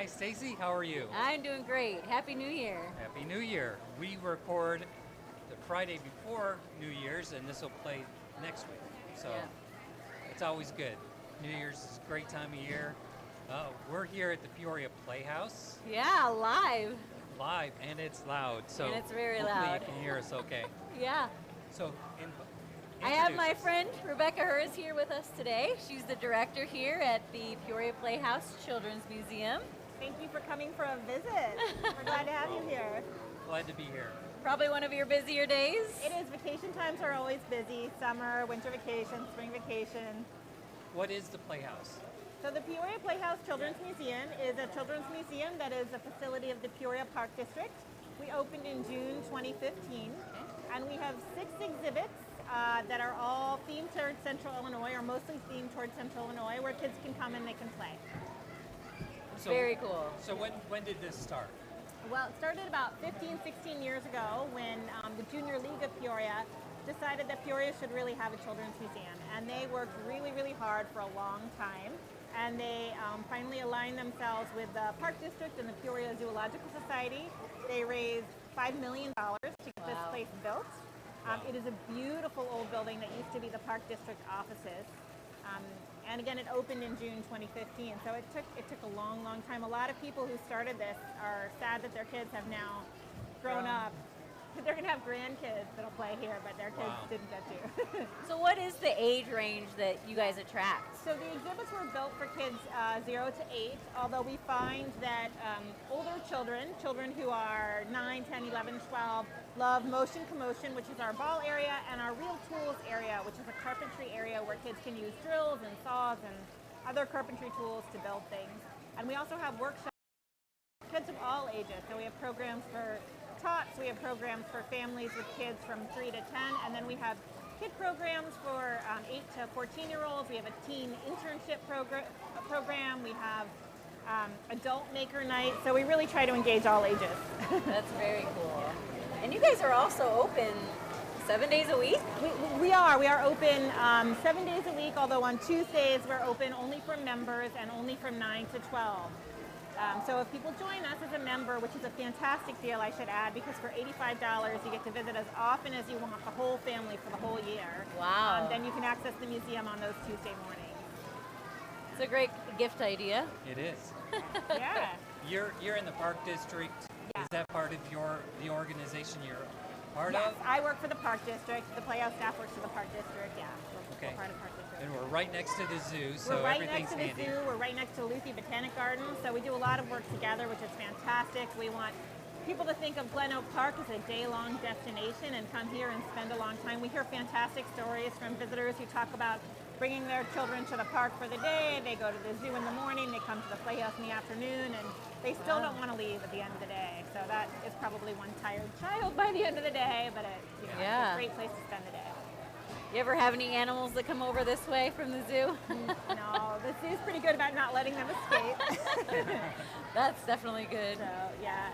Hi, Stacy. How are you? I'm doing great. Happy New Year. Happy New Year. We record the Friday before New Year's, and this will play next week. So Yeah. it's always good. New Year's is a great time of year. We're here at the Peoria Playhouse Yeah, live. live, and it's loud. So And it's very hopefully loud. you can hear us okay. Yeah. So I have introduce my us. friend Rebecca Hers here with us today. She's the director here at the Peoria Playhouse Children's Museum. Thank you for coming for a visit. We're glad to have you here. Glad to be here. Probably one of your busier days. It is. Vacation times are always busy. Summer, winter vacation, spring vacation. What is the Playhouse? So the Peoria Playhouse Children's Museum is a children's museum that is a facility of the Peoria Park District. We opened in June 2015, and we have 6 exhibits that are all themed towards Central Illinois, or mostly themed towards Central Illinois, where kids can come and they can play. So, Very cool. So when did this start? Well, it started about 15, 16 years ago when the Junior League of Peoria decided that Peoria should really have a children's museum. And they worked really, really hard for a long time. And they finally aligned themselves with the Park District and the Peoria Zoological Society. They raised $5 million to get this place built. It is a beautiful old building that used to be the Park District offices. And again, it opened in June 2015, so it took a long, long time. A lot of people who started this are sad that their kids have now grown up. They're going to have grandkids that'll play here, but their kids didn't get to. So what is the age range that you guys attract? So the exhibits were built for kids 0 to 8, although we find that older children who are 9, 10, 11, 12, love motion commotion, which is our ball area, and our real tools area, which is a carpentry area where kids can use drills and saws and other carpentry tools to build things. And we also have workshops for kids of all ages. So we have programs for tots, we have programs for families with kids from 3 to 10, and then we have kid programs for 8 to 14-year-olds. We have a teen internship program. We have adult maker night. So we really try to engage all ages. That's very cool. And you guys are also open 7 days a week? We are open 7 days a week, although on Tuesdays we're open only for members and only from 9 to 12. So if people join us as a member, which is a fantastic deal, I should add, because for $85 you get to visit as often as you want, the whole family for the whole year. Wow. Then you can access the museum on those Tuesday mornings. It's a great gift idea. It is. Yeah. You're in the Park District. Yeah. Is that part of the organization you're part Yes, of? I work for the Park District. The Playhouse staff works for the Park District. Yeah, we're Okay. part of the Park District. And we're right next to the zoo, so We're right everything's next to the handy. zoo. We're right next to Luthi Botanic Garden. So we do a lot of work together, which is fantastic. We want people to think of Glen Oak Park as a day-long destination and come here and spend a long time. We hear fantastic stories from visitors who talk about bringing their children to the park for the day. They go to the zoo in the morning. They come to the Playhouse in the afternoon, and they still don't want to leave at the end of the day. So that is probably one tired child by the end of the day, but it's a great place to spend the day. You ever have any animals that come over this way from the zoo? No, the zoo's pretty good about not letting them escape. That's definitely good. So, yeah.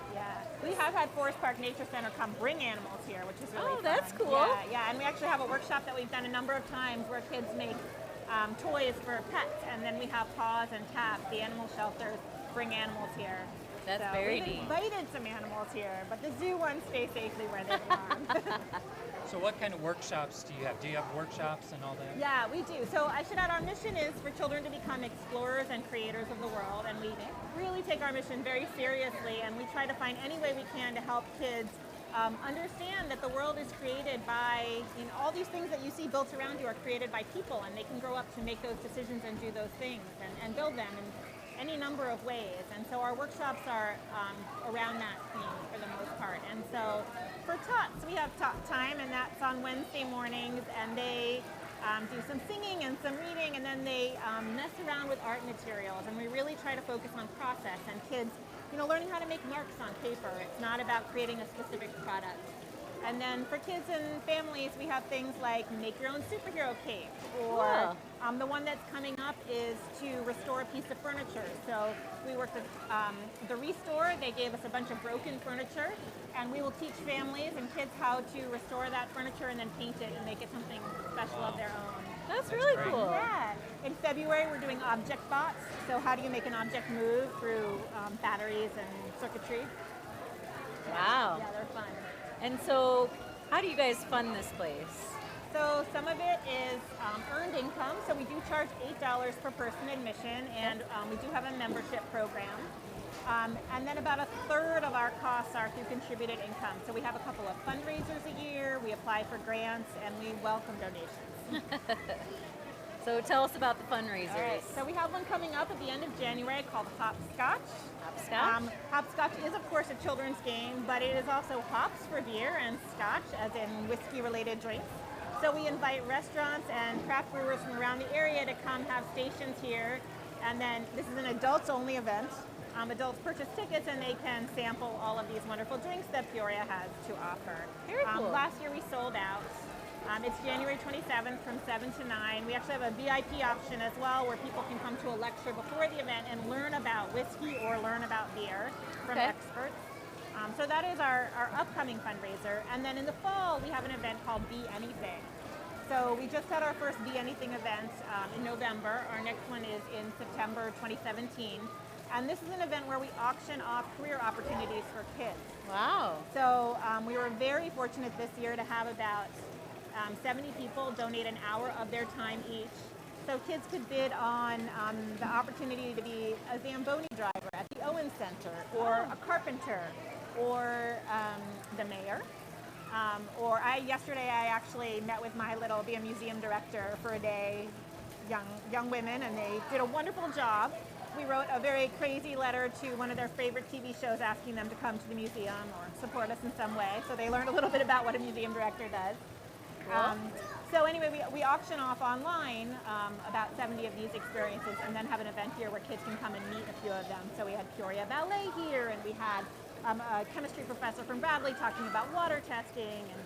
We have had Forest Park Nature Center come bring animals here, which is really fun. That's cool. Yeah, and we actually have a workshop that we've done a number of times where kids make toys for pets, and then we have Paws and Taps, the animal shelters, bring animals here. That's So very we've neat. invited some animals here, but the zoo ones stay safely where they belong. So what kind of workshops do you have? Do you have workshops and all that? Yeah, we do. So I should add, our mission is for children to become explorers and creators of the world, and we really take our mission very seriously, and we try to find any way we can to help kids understand that the world is created by, all these things that you see built around you are created by people, and they can grow up to make those decisions and do those things and build them in any number of ways. And so our workshops are around that theme for the most part. And so for tots, we have tot time, and that's on Wednesday mornings, and they do some singing and some reading, and then they mess around with art materials, and we really try to focus on process and kids learning how to make marks on paper. It's not about creating a specific product. And then for kids and families, we have things like make your own superhero cape, or the one that's coming up is to restore a piece of furniture. So we worked with the Restore. They gave us a bunch of broken furniture, and we will teach families and kids how to restore that furniture and then paint it and make it something special of their own. That's really great. cool. Yeah. In February, we're doing object bots. So how do you make an object move through batteries and circuitry? Wow. Yeah, they're fun. And so, how do you guys fund this place? So some of it is earned income. So we do charge $8 per person admission, and we do have a membership program. And then about a third of our costs are through contributed income. So we have a couple of fundraisers a year, we apply for grants, and we welcome donations. So tell us about the fundraisers. All right, so we have one coming up at the end of January called Hopscotch. Hopscotch? Hopscotch is, of course, a children's game, but it is also hops for beer and scotch, as in whiskey-related drinks. So we invite restaurants and craft brewers from around the area to come have stations here. And then this is an adults-only event. Adults purchase tickets and they can sample all of these wonderful drinks that Peoria has to offer. Very cool. Last year we sold out. It's January 27th from 7 to 9. We actually have a VIP option as well where people can come to a lecture before the event and learn about whiskey or learn about beer from experts. So that is our upcoming fundraiser. And then in the fall, we have an event called Be Anything. So we just had our first Be Anything event in November. Our next one is in September 2017. And this is an event where we auction off career opportunities for kids. Wow. So we were very fortunate this year to have about 70 people donate an hour of their time each. So kids could bid on the opportunity to be a Zamboni driver at the Owens Center, or a carpenter, or the mayor. Yesterday I actually met with my be a museum director for a day, young women, and they did a wonderful job. We wrote a very crazy letter to one of their favorite TV shows asking them to come to the museum or support us in some way. So they learned a little bit about what a museum director does. So anyway, we auction off online about 70 of these experiences and then have an event here where kids can come and meet a few of them. So we had Peoria Ballet here, and we had a chemistry professor from Bradley talking about water testing and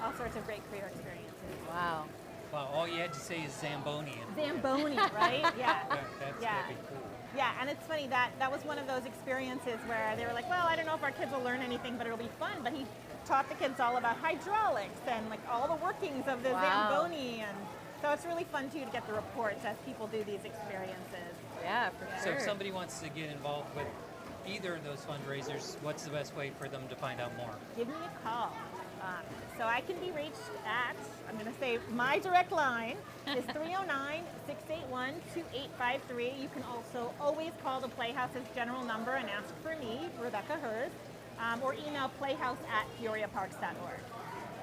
all sorts of great career experiences. Wow. Wow, all you had to say is Zamboni. Zamboni, right? Yeah. That's gotta be cool. Yeah, and it's funny that was one of those experiences where they were like, well, I don't know if our kids will learn anything, but it'll be fun. But he taught the kids all about hydraulics and like all the workings of the Zamboni, and so it's really fun too to get the reports as people do these experiences. Yeah, for So sure. if somebody wants to get involved with either of those fundraisers, what's the best way for them to find out more? Give me a call. So I can be reached at, I'm going to say my direct line is 309-681-2853. You can also always call the Playhouse's general number and ask for me, Rebecca Hers, or email playhouse@peoriaparks.org.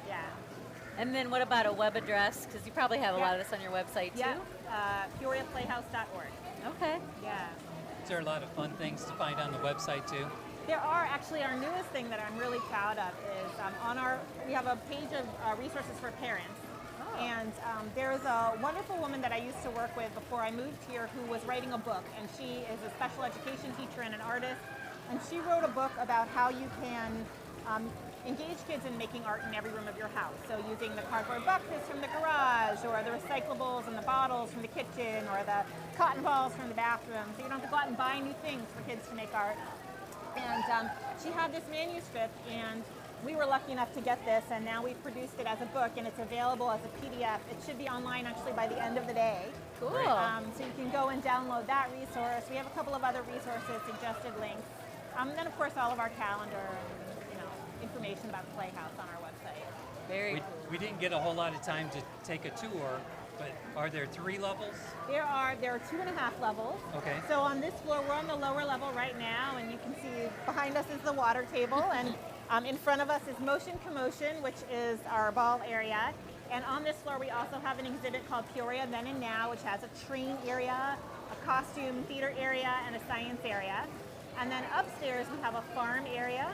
Yeah. And then what about a web address? Because you probably have a lot of this on your website too. Yeah, peoriaplayhouse.org. Okay. Yeah. Is there a lot of fun things to find on the website too? There are actually, our newest thing that I'm really proud of is we have a page of resources for parents. Oh. And there's a wonderful woman that I used to work with before I moved here who was writing a book, and she is a special education teacher and an artist. And she wrote a book about how you can engage kids in making art in every room of your house. So using the cardboard boxes from the garage, or the recyclables and the bottles from the kitchen, or the cotton balls from the bathroom. So you don't have to go out and buy new things for kids to make art. And she had this manuscript, and we were lucky enough to get this, and now we've produced it as a book, and it's available as a PDF. It should be online actually by the end of the day. Cool. So you can go and download that resource. We have a couple of other resources, suggested links. And then of course all of our calendar and information about the Playhouse on our website. Very cool. We didn't get a whole lot of time to take a tour, but are there 3 levels? There are 2.5 levels. Okay. So on this floor, we're on the lower level right now, and you can see behind us is the water table, and in front of us is Motion Commotion, which is our ball area. And on this floor, we also have an exhibit called Peoria Then and Now, which has a train area, a costume theater area, and a science area. And then upstairs, we have a farm area.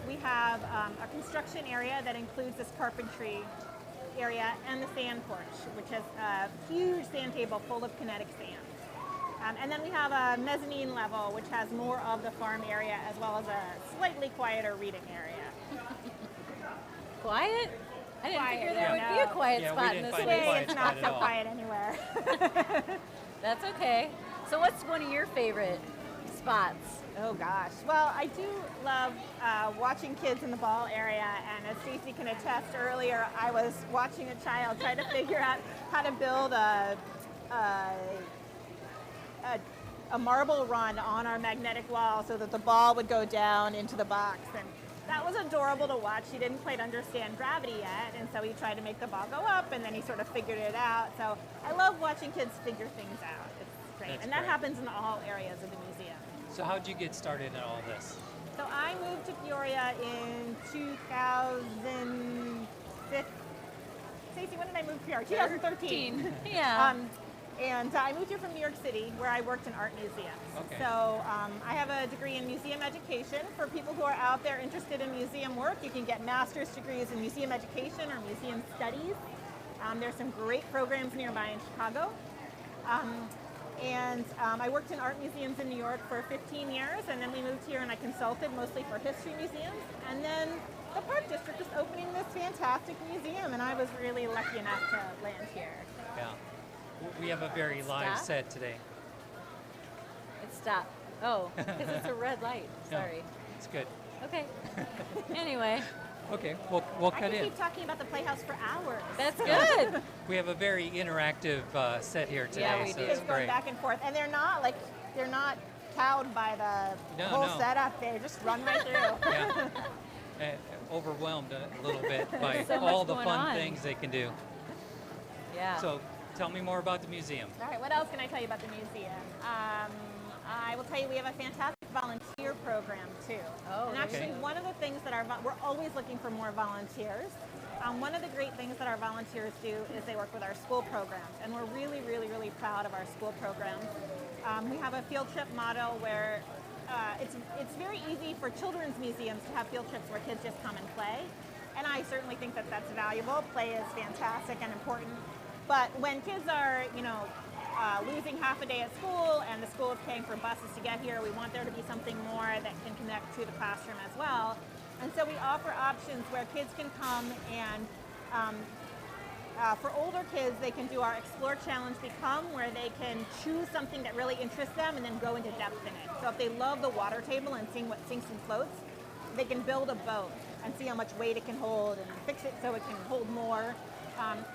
We have a construction area that includes this carpentry area and the sand porch, which has a huge sand table full of kinetic sand. And then we have a mezzanine level, which has more of the farm area, as well as a slightly quieter reading area. Quiet? I didn't figure there would no. be a quiet Yeah, we spot in didn't this find a place. Today, quiet it's spot not at so all. quiet anywhere. That's okay. So what's one of your favorite spots? Oh gosh. Well, I do love watching kids in the ball area, and as Stacy can attest, earlier I was watching a child try to figure out how to build a marble run on our magnetic wall so that the ball would go down into the box. And that was adorable to watch. He didn't quite understand gravity yet, and so he tried to make the ball go up, and then he sort of figured it out. So I love watching kids figure things out. It's great. That's and that great. happens in all areas of the museum. So how'd you get started in all this? So I moved to Peoria in 2005. Stacey, when did I move to Peoria? 2013. Yeah. And I moved here from New York City, where I worked in art museums. Okay. So I have a degree in museum education. For people who are out there interested in museum work, you can get master's degrees in museum education or museum studies. There's some great programs nearby in Chicago. I worked in art museums in New York for 15 years, and then we moved here and I consulted mostly for history museums. And then the Park District is opening this fantastic museum, and I was really lucky enough to land here. Yeah. We have a very live Stop. set today. It stopped. Oh, because it's a red light. No, Sorry. it's good. Okay. Anyway, Okay, we'll I cut can in. keep talking about the Playhouse for hours. that's good. We have a very interactive set here today, Yeah, we so do. it's Kids going great. back and forth, and they're not cowed by the No, whole no. setup. They just run right through. Yeah. Overwhelmed a little bit by So all much the going fun on. things they can do. Yeah. So tell me more about the museum. All right, what else can I tell you about the museum? I will tell you we have a fantastic volunteer program too. Oh, and there actually you go. one of the things that we're always looking for more volunteers. One of the great things that our volunteers do is they work with our school programs, and we're really, really, really proud of our school programs. We have a field trip model where it's very easy for children's museums to have field trips where kids just come and play, and I certainly think that that's valuable. Play is fantastic and important, but when kids are, losing half a day at school and the school is paying for buses to get here, we want there to be something more that can connect to the classroom as well. And so we offer options where kids can come and for older kids, they can do our Explore Challenge Become, where they can choose something that really interests them and then go into depth in it. So if they love the water table and seeing what sinks and floats, they can build a boat and see how much weight it can hold and fix it so it can hold more.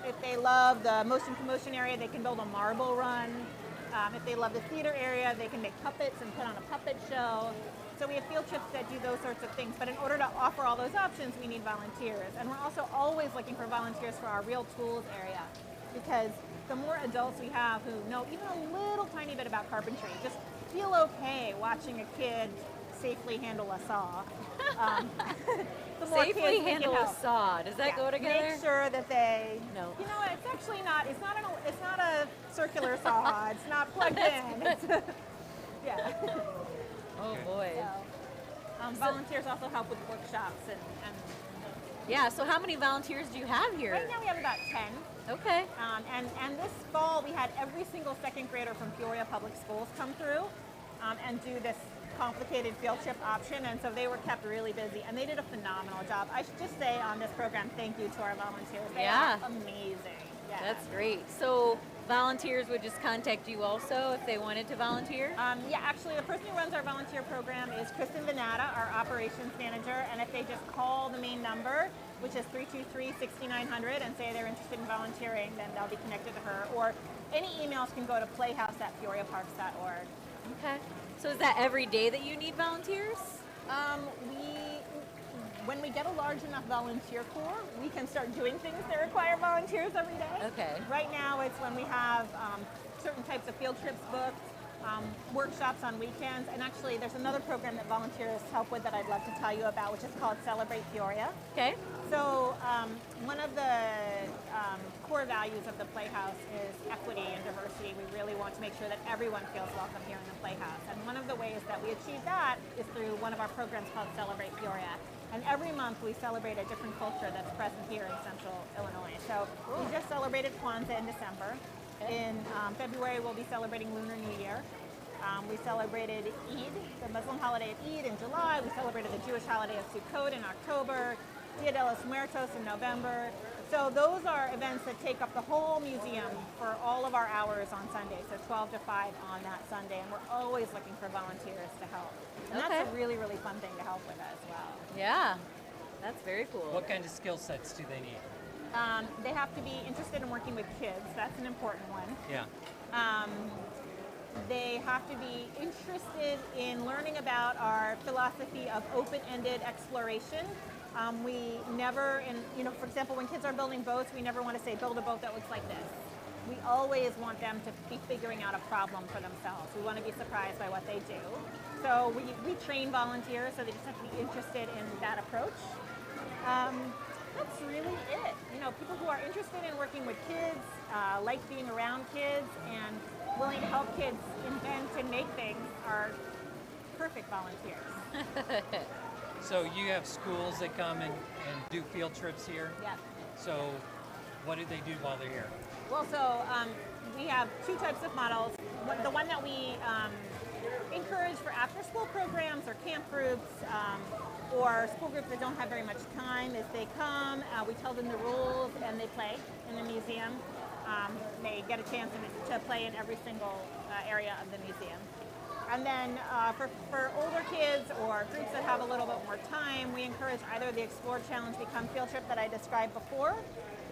If they love the motion commotion area, they can build a marble run. If they love the theater area, they can make puppets and put on a puppet show. So we have field trips that do those sorts of things. But in order to offer all those options, we need volunteers. And we're also always looking for volunteers for our real tools area, because the more adults we have who know even a little tiny bit about carpentry, just feel okay watching a kid safely handle a saw. The more Safely kids we can handle a help. saw. Does that go together? Make sure that they. No. You know, it's actually not. It's not a circular saw. It's not plugged in. It's yeah. Oh Okay. boy. So, volunteers also help with workshops and Yeah. So how many volunteers do you have here? right now we have about 10. Okay. And this fall we had every single second grader from Peoria Public Schools come through and do this complicated field trip option, and so they were kept really busy, and they did a phenomenal job. I should just say on this program, thank you to our volunteers. They Yeah. are amazing. Yeah. That's great. So volunteers would just contact you also if they wanted to volunteer? Yeah, actually, the person who runs our volunteer program is Kristen Venata, our operations manager, and if they just call the main number, which is 323-6900, and say they're interested in volunteering, then they'll be connected to her. Or any emails can go to playhouse@peoriaparks.org. Okay. So is that every day that you need volunteers? When we get a large enough volunteer corps, we can start doing things that require volunteers every day. Okay. Right now, it's when we have certain types of field trips booked, workshops on weekends, and actually there's another program that volunteers help with that I'd love to tell you about, which is called Celebrate Peoria. Okay. So one of the core values of the Playhouse is equity and diversity. We really want to make sure that everyone feels welcome here in the Playhouse. And one of the ways that we achieve that is through one of our programs called Celebrate Peoria. And every month we celebrate a different culture that's present here in Central Illinois. So we just celebrated Kwanzaa in December. In February we'll be celebrating Lunar New Year. We celebrated Eid, the Muslim holiday of Eid, in July. We celebrated the Jewish holiday of Sukkot in October. Dia de los Muertos in November, So those are events that take up the whole museum for all of our hours on Sunday, so 12 to 5 on that Sunday, and we're always looking for volunteers to help. And that's a really, really fun thing to help with as well. Yeah, that's very cool. What kind of skill sets do they need? They have to be interested in working with kids. That's an important one. Yeah. They have to be interested in learning about our philosophy of open-ended exploration. We never, for example, when kids are building boats, we never want to say build a boat that looks like this. We always want them to be figuring out a problem for themselves. We want to be surprised by what they do. So we train volunteers, so they just have to be interested in that approach. That's really it. People who are interested in working with kids, like being around kids, and willing to help kids invent and make things are perfect volunteers. So you have schools that come and do field trips here? Yes. So what do they do while they're here? Well, so we have two types of models. The one that we encourage for after-school programs or camp groups, or school groups that don't have very much time is they come, we tell them the rules, and they play in the museum. They get a chance to play in every single area of the museum. And then for older kids or groups that have a little bit more time, we encourage either the Explore Challenge Become Field Trip that I described before,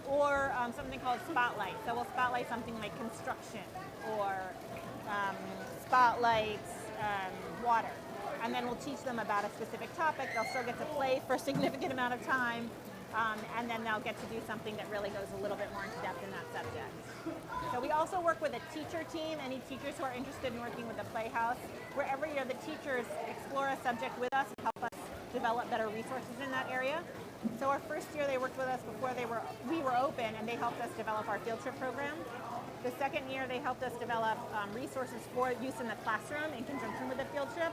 or something called Spotlight. So we'll spotlight something like construction, or spotlight water. And then we'll teach them about a specific topic. They'll still get to play for a significant amount of time, and then they'll get to do something that really goes a little bit more into depth in that subject. So we also work with a teacher team. Any teachers who are interested in working with the Playhouse, where every year the teachers explore a subject with us and help us develop better resources in that area. So our first year they worked with us before we were open, and they helped us develop our field trip program. The second year they helped us develop resources for use in the classroom in conjunction with the field trip.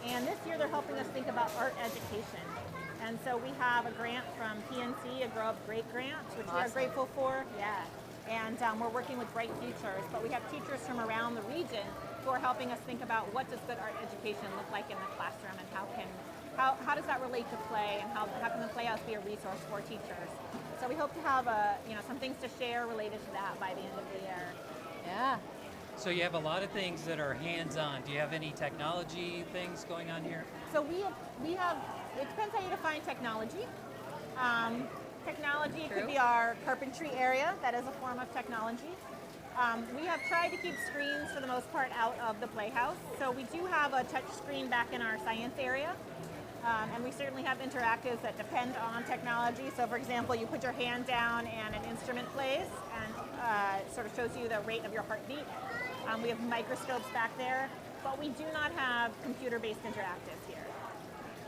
And this year they're helping us think about art education. And so we have a grant from PNC, a Grow Up Great grant, which we are grateful for. Yeah. And we're working with Bright Futures, but we have teachers from around the region who are helping us think about what does good art education look like in the classroom, and how does that relate to play, and how can the Playhouse be a resource for teachers. So we hope to have some things to share related to that by the end of the year. Yeah. So you have a lot of things that are hands-on. Do you have any technology things going on here? So we have, it depends how you define technology. Technology could be our carpentry area. That is a form of technology. We have tried to keep screens for the most part out of the Playhouse. So we do have a touch screen back in our science area. And we certainly have interactives that depend on technology. So for example, you put your hand down and an instrument plays and sort of shows you the rate of your heartbeat. We have microscopes back there, but we do not have computer-based interactives here.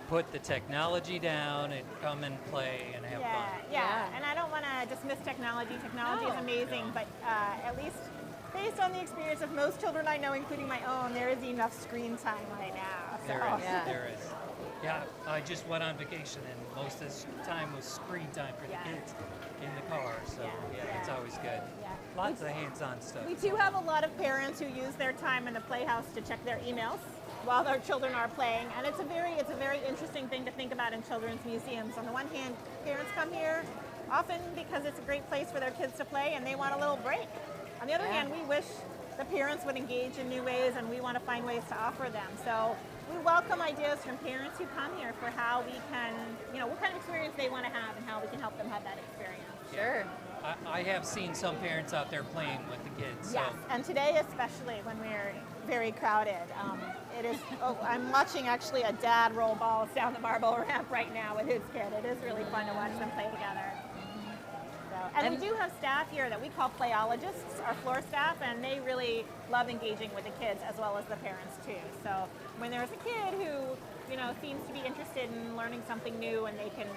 Put the technology down and come and play and have fun. Yeah, and I don't want to dismiss technology. Technology is amazing, but at least based on the experience of most children I know, including my own, there is enough screen time right now. So. There is. Yeah, I just went on vacation, and most of the time was screen time for the kids in the car, so it's always good. Yeah. Lots of hands-on stuff. We do have a lot of parents who use their time in the Playhouse to check their emails while their children are playing, and it's a very interesting thing to think about in children's museums. On the one hand, parents come here often because it's a great place for their kids to play, and they want a little break. On the other hand, we wish the parents would engage in new ways, and we want to find ways to offer them. So we welcome ideas from parents who come here for how we can, what kind of experience they want to have and how we can help them have that experience. Sure. I have seen some parents out there playing with the kids. Yes, and today especially when we're very crowded. It is, I'm watching actually a dad roll balls down the marble ramp right now with his kid. It is really fun to watch them play together. And we do have staff here that we call playologists, our floor staff, and they really love engaging with the kids as well as the parents too. So when there's a kid who, seems to be interested in learning something new and they can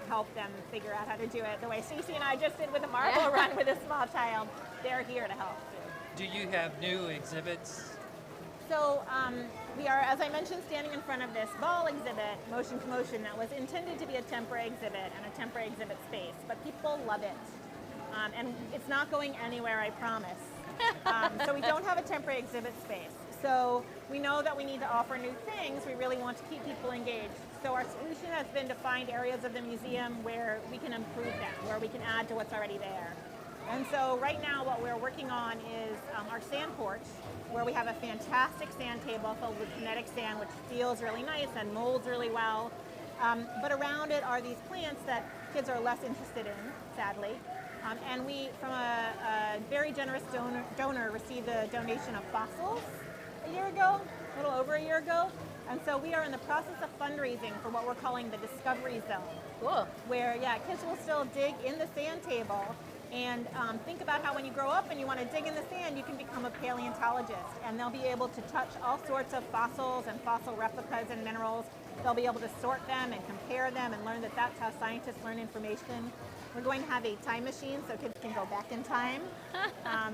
help them figure out how to do it the way Stacey and I just did with the marble run with a small child, they're here to help too. Do you have new exhibits? So we are, as I mentioned, standing in front of this ball exhibit, Motion to Motion, that was intended to be a temporary exhibit and a temporary exhibit space, but people love it. And it's not going anywhere, I promise. So we don't have a temporary exhibit space. So we know that we need to offer new things. We really want to keep people engaged. So our solution has been to find areas of the museum where we can improve them, where we can add to what's already there. And so right now what we're working on is our sand porch, where we have a fantastic sand table filled with kinetic sand, which feels really nice and molds really well. But around it are these plants that kids are less interested in, sadly. And we, from a very generous donor, received a donation of fossils a year ago, a little over a year ago. And so we are in the process of fundraising for what we're calling the Discovery Zone. Cool. Where, kids will still dig in the sand table and think about how when you grow up and you want to dig in the sand, you can become a paleontologist. And they'll be able to touch all sorts of fossils and fossil replicas and minerals. They'll be able to sort them and compare them and learn that that's how scientists learn information. We're going to have a time machine so kids can go back in time.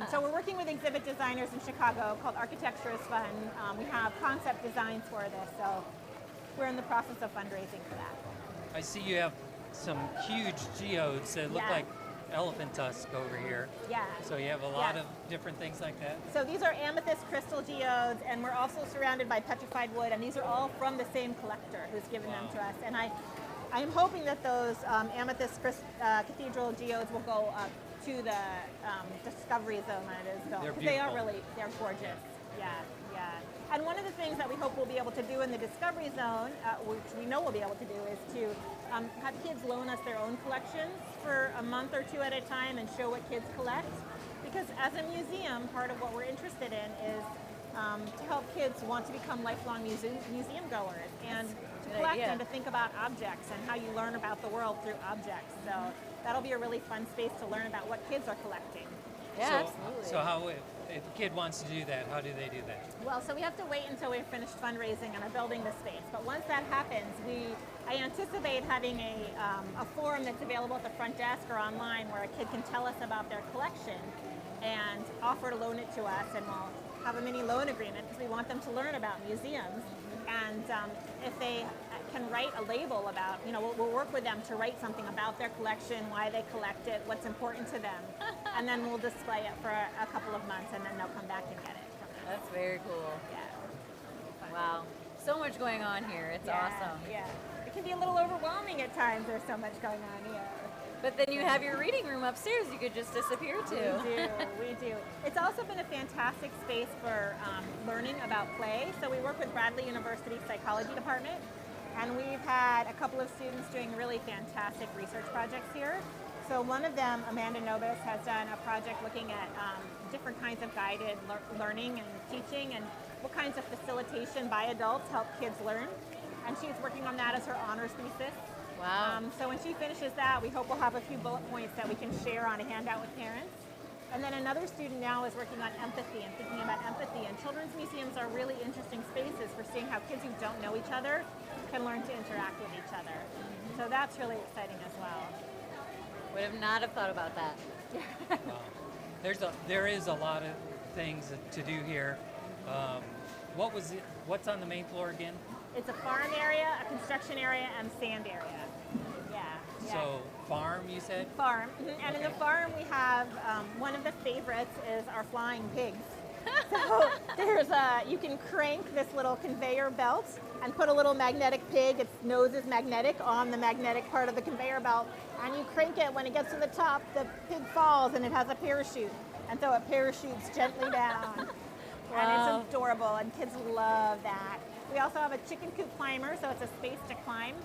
So we're working with exhibit designers in Chicago called Architecture is Fun. We have concept designs for this, so we're in the process of fundraising for that. I see you have some huge geodes that look like elephant tusk over here. Yeah. So you have a lot of different things like that. So these are amethyst crystal geodes, and we're also surrounded by petrified wood, and these are all from the same collector who's given them to us. And I'm hoping that those amethyst cathedral geodes will go up to the Discovery Zone when it is built. They're Because beautiful. they're gorgeous. Yeah. And one of the things that we hope we'll be able to do in the Discovery Zone, which we know we'll be able to do, is to have kids loan us their own collections for a month or two at a time and show what kids collect. Because as a museum, part of what we're interested in is to help kids want to become lifelong museum goers and to collect and to think about objects and how you learn about the world through objects. So that'll be a really fun space to learn about what kids are collecting. Yeah, absolutely. So how, if a kid wants to do that, how do they do that? Well, so we have to wait until we've finished fundraising and are building the space. But once that happens, I anticipate having a forum that's available at the front desk or online where a kid can tell us about their collection and offer to loan it to us, and we'll have a mini loan agreement because we want them to learn about museums. And if they can write a label about, we'll work with them to write something about their collection, why they collect it, what's important to them, and then we'll display it for a couple of months, and then they'll come back and get it. That's very cool. Yeah. Wow. So much going on here. It's awesome. Yeah. It can be a little overwhelming at times. There's so much going on here. But then you have your reading room upstairs you could just disappear to. We do. It's also been a fantastic space for learning about play. So we work with Bradley University Psychology Department, and we've had a couple of students doing really fantastic research projects here. So one of them, Amanda Nobis, has done a project looking at different kinds of guided learning and teaching and what kinds of facilitation by adults help kids learn. And she's working on that as her honors thesis. Wow. So when she finishes that, we hope we'll have a few bullet points that we can share on a handout with parents. And then another student now is working on empathy and thinking about empathy. And children's museums are really interesting spaces for seeing how kids who don't know each other can learn to interact with each other. So that's really exciting as well. Would have not have thought about that. Wow. There is a lot of things to do here. What's on the main floor again? It's a farm area, a construction area, and sand area. Yeah. So farm, you said? Farm. And in the farm we have, one of the favorites is our flying pigs. So you can crank this little conveyor belt and put a little magnetic pig, its nose is magnetic, on the magnetic part of the conveyor belt. And you crank it, when it gets to the top, the pig falls and it has a parachute. And so it parachutes gently down. Wow. And it's adorable, and kids love that. We also have a chicken coop climber, so it's a space to climb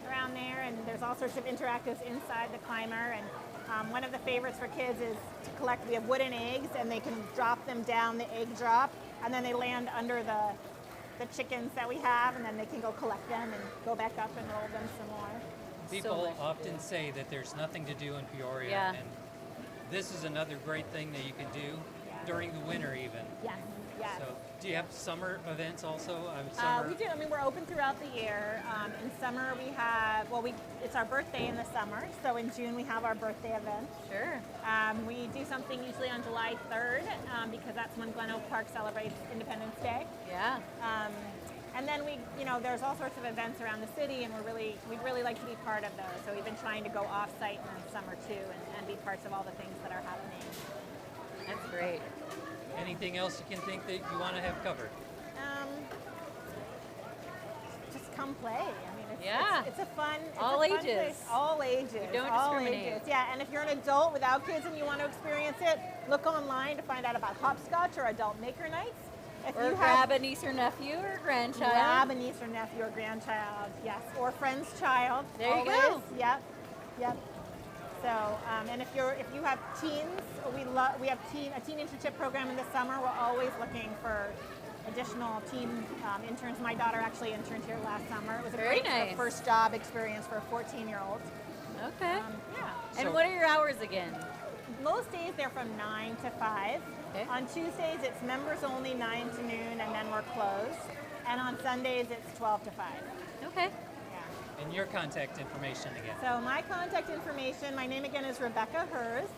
around there, and there's all sorts of interactives inside the climber. And one of the favorites for kids is to collect. We have wooden eggs, and they can drop them down the egg drop, and then they land under the chickens that we have, and then they can go collect them and go back up and roll them some more. People often say that there's nothing to do in Peoria, and this is another great thing that you can do during the winter even. Yes. So, do you have summer events also? We do. I mean, we're open throughout the year. In summer, we have, it's our birthday in the summer. So in June, we have our birthday event. Sure. We do something usually on July 3rd because that's when Glen Oak Park celebrates Independence Day. Yeah. And then there's all sorts of events around the city, and we'd really like to be part of those. So we've been trying to go off-site in the summer too, and be parts of all the things that are happening. That's great. Anything else you can think that you want to have covered? come play. I mean, Yeah. it's a fun, it's All a fun ages. place. All ages. We don't all discriminate. ages. Yeah, and if you're an adult without kids and you want to experience it, look online to find out about hopscotch or adult maker nights. If Or you grab a niece or nephew or grandchild. grab a niece or nephew or grandchild, yes, or friend's child. There you always. go. Yep, yep. So, and if you have teens, we have a teen internship program in the summer. We're always looking for additional teen interns. My daughter actually interned here last summer. It was a Very great nice. first job experience for a 14-year-old. Okay. Yeah. And So- what are your hours again? Most days they're from 9 to 5. Okay. On Tuesdays it's members only 9 to noon and then we're closed. And on Sundays it's 12 to 5. Okay. Yeah. And your contact information again. So my contact information, my name again is Rebecca Hers.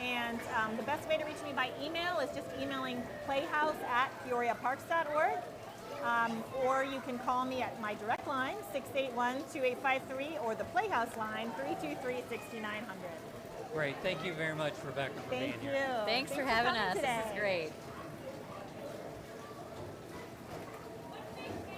And the best way to reach me by email is just emailing playhouse@peoriaparks.org. Or you can call me at my direct line, 681-2853, or the Playhouse line, 323-6900. Great. Thank you very much, Rebecca, for Thank being you. here. Thanks for having coming us. today. This is great.